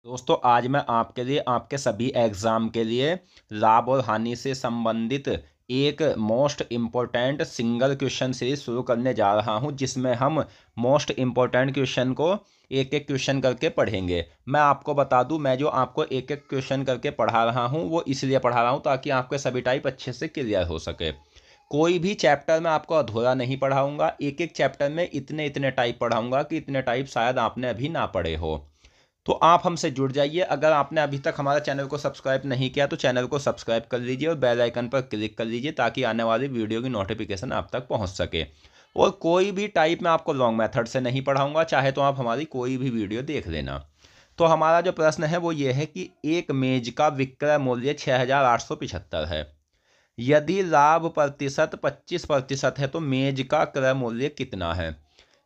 दोस्तों आज मैं आपके लिए आपके सभी एग्ज़ाम के लिए लाभ और हानि से संबंधित एक most important single question series शुरू करने जा रहा हूं, जिसमें हम मोस्ट इम्पोर्टेंट क्वेश्चन को एक एक क्वेश्चन करके पढ़ेंगे। मैं आपको बता दूं, मैं जो आपको एक एक क्वेश्चन करके पढ़ा रहा हूं वो इसलिए पढ़ा रहा हूं ताकि आपके सभी टाइप अच्छे से क्लियर हो सके। कोई भी चैप्टर में आपको अधूरा नहीं पढ़ाऊंगा, एक एक चैप्टर में इतने इतने टाइप पढ़ाऊंगा कि इतने टाइप शायद आपने अभी ना पढ़े हो। तो आप हमसे जुड़ जाइए। अगर आपने अभी तक हमारा चैनल को सब्सक्राइब नहीं किया तो चैनल को सब्सक्राइब कर लीजिए और बेल आइकन पर क्लिक कर लीजिए ताकि आने वाली वीडियो की नोटिफिकेशन आप तक पहुंच सके। और कोई भी टाइप में आपको लॉन्ग मेथड से नहीं पढ़ाऊंगा, चाहे तो आप हमारी कोई भी वीडियो देख लेना। तो हमारा जो प्रश्न है वो ये है कि एक मेज का विक्रय मूल्य 6875 है। यदि लाभ प्रतिशत 25% है तो मेज का क्रय मूल्य कितना है।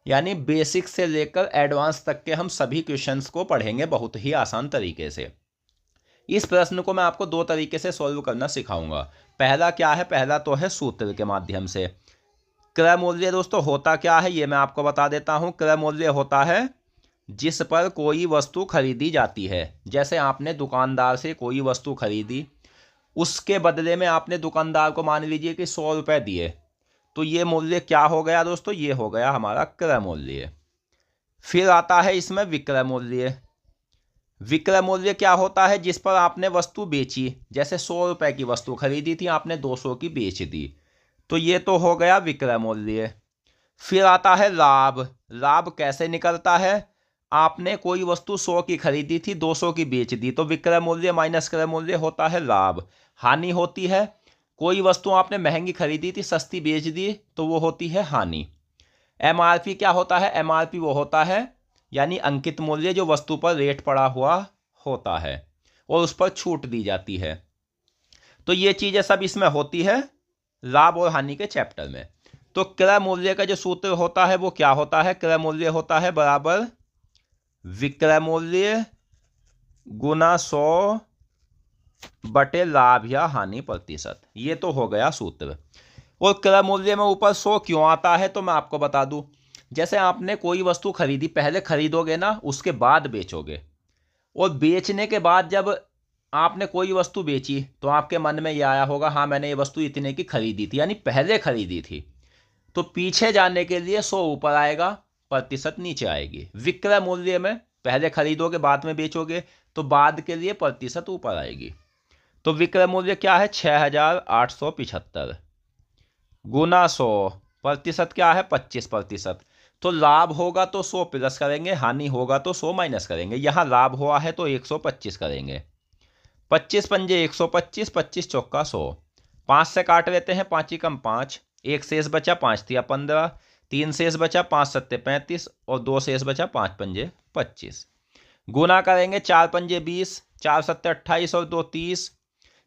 यानी बेसिक से लेकर एडवांस तक के हम सभी क्वेश्चंस को पढ़ेंगे बहुत ही आसान तरीके से। इस प्रश्न को मैं आपको दो तरीके से सॉल्व करना सिखाऊंगा। पहला क्या है, पहला तो है सूत्र के माध्यम से। क्रय मूल्य दोस्तों होता क्या है ये मैं आपको बता देता हूं। क्रय मूल्य होता है जिस पर कोई वस्तु खरीदी जाती है। जैसे आपने दुकानदार से कोई वस्तु खरीदी, उसके बदले में आपने दुकानदार को मान लीजिए कि 100 रुपये दिए, तो ये मूल्य क्या हो गया दोस्तों, ये हो गया हमारा क्रय मूल्य। फिर आता है इसमें विक्रय मूल्य। विक्रय मूल्य क्या होता है, जिस पर आपने वस्तु बेची। जैसे 100 रुपये की वस्तु खरीदी थी, आपने 200 की बेच दी, तो ये तो हो गया विक्रय मूल्य। फिर आता है लाभ। लाभ कैसे निकलता है, आपने कोई वस्तु 100 की खरीदी थी, 200 की बेच दी, तो विक्रय मूल्य माइनस क्रय मूल्य होता है लाभ। हानि होती है, कोई वस्तु आपने महंगी खरीदी थी, सस्ती बेच दी, तो वो होती है हानि। एमआरपी क्या होता है, एमआरपी वो होता है यानी अंकित मूल्य, जो वस्तु पर रेट पड़ा हुआ होता है और उस पर छूट दी जाती है। तो ये चीजें सब इसमें होती है लाभ और हानि के चैप्टर में। तो क्रय मूल्य का जो सूत्र होता है वो क्या होता है, क्रय मूल्य होता है बराबर विक्रय मूल्य गुना 100 बटे लाभ या हानि प्रतिशत। ये तो हो गया सूत्र। और क्रय मूल्य में ऊपर 100 क्यों आता है, तो मैं आपको बता दूं। जैसे आपने कोई वस्तु खरीदी, पहले खरीदोगे ना, उसके बाद बेचोगे। और बेचने के बाद जब आपने कोई वस्तु बेची तो आपके मन में यह आया होगा, हाँ मैंने ये वस्तु इतने की खरीदी थी, यानी पहले खरीदी थी। तो पीछे जाने के लिए 100 ऊपर आएगा, प्रतिशत नीचे आएगी। विक्रय मूल्य में पहले खरीदोगे बाद में बेचोगे, तो बाद के लिए प्रतिशत ऊपर आएगी। तो विक्रय मूल्य क्या है, 6875 गुना 100, प्रतिशत क्या है 25%। तो लाभ होगा तो 100 प्लस करेंगे, हानि होगा तो 100 माइनस करेंगे। यहाँ लाभ हुआ है तो 125 करेंगे। 25 पंजे 125, 25 चौका 100। 5 से काट लेते हैं, 5 ही कम 5, एक शेष बचा, 5 तिया 15, 3 शेष बचा, 5 सत्ते 35 और 2 शेष बचा, 5 पंजे 25। गुना करेंगे, 4 पंजे 20, 4 सत्ते 28 और 2 30,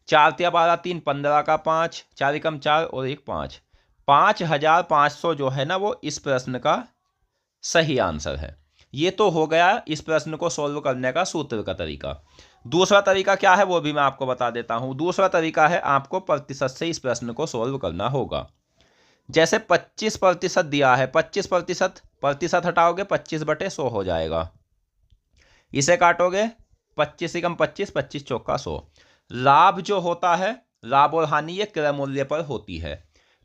4 तिया 12, 3 15 का 5, 4 ही कम 4 और 1 5। 5500 जो है ना वो इस प्रश्न का सही आंसर है। ये तो हो गया इस प्रश्न को सॉल्व करने का सूत्र का तरीका। दूसरा तरीका क्या है वो भी मैं आपको बता देता हूं। दूसरा तरीका है, आपको प्रतिशत से इस प्रश्न को सॉल्व करना होगा। जैसे 25% दिया है, 25% प्रतिशत हटाओगे 25 बटे 100 हो जाएगा। इसे काटोगे, 25 ही कम 25, 25 चौका 100। लाभ जो होता है, लाभ और हानि ये क्रय मूल्य पर होती है,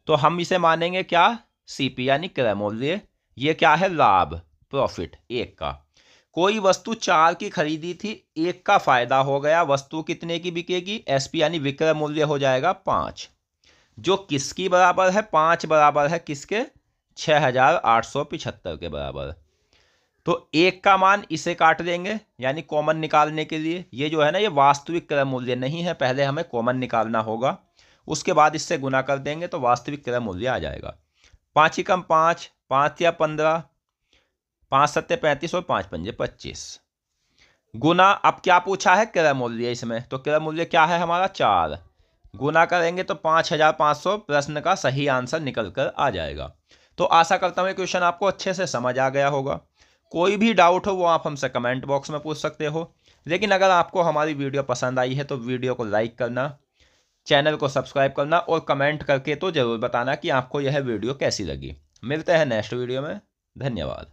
तो हम इसे मानेंगे क्या, सीपी यानी क्रय मूल्य। ये क्या है, लाभ, प्रॉफिट एक का। कोई वस्तु 4 की खरीदी थी, एक का फायदा हो गया, वस्तु कितने की बिकेगी, एसपी यानी विक्रय मूल्य हो जाएगा 5, जो किसकी बराबर है, 5 बराबर है किसके, 6875 के बराबर। तो एक का मान इसे काट देंगे यानी कॉमन निकालने के लिए। ये जो है ना ये वास्तविक क्रय मूल्य नहीं है, पहले हमें कॉमन निकालना होगा, उसके बाद इससे गुना कर देंगे तो वास्तविक क्रय मूल्य आ जाएगा। 5 ही कम 5, 5 या 15, 5 सत्ते 35 और 5 पंजे 25। गुना, अब क्या पूछा है, क्रय मूल्य। इसमें तो क्रय मूल्य क्या है हमारा 4, गुना करेंगे तो 5500 प्रश्न का सही आंसर निकल कर आ जाएगा। तो आशा करता हूँ क्वेश्चन आपको अच्छे से समझ आ गया होगा। कोई भी डाउट हो वो आप हमसे कमेंट बॉक्स में पूछ सकते हो। लेकिन अगर आपको हमारी वीडियो पसंद आई है तो वीडियो को लाइक करना, चैनल को सब्सक्राइब करना और कमेंट करके तो ज़रूर बताना कि आपको यह वीडियो कैसी लगी। मिलते हैं नेक्स्ट वीडियो में। धन्यवाद।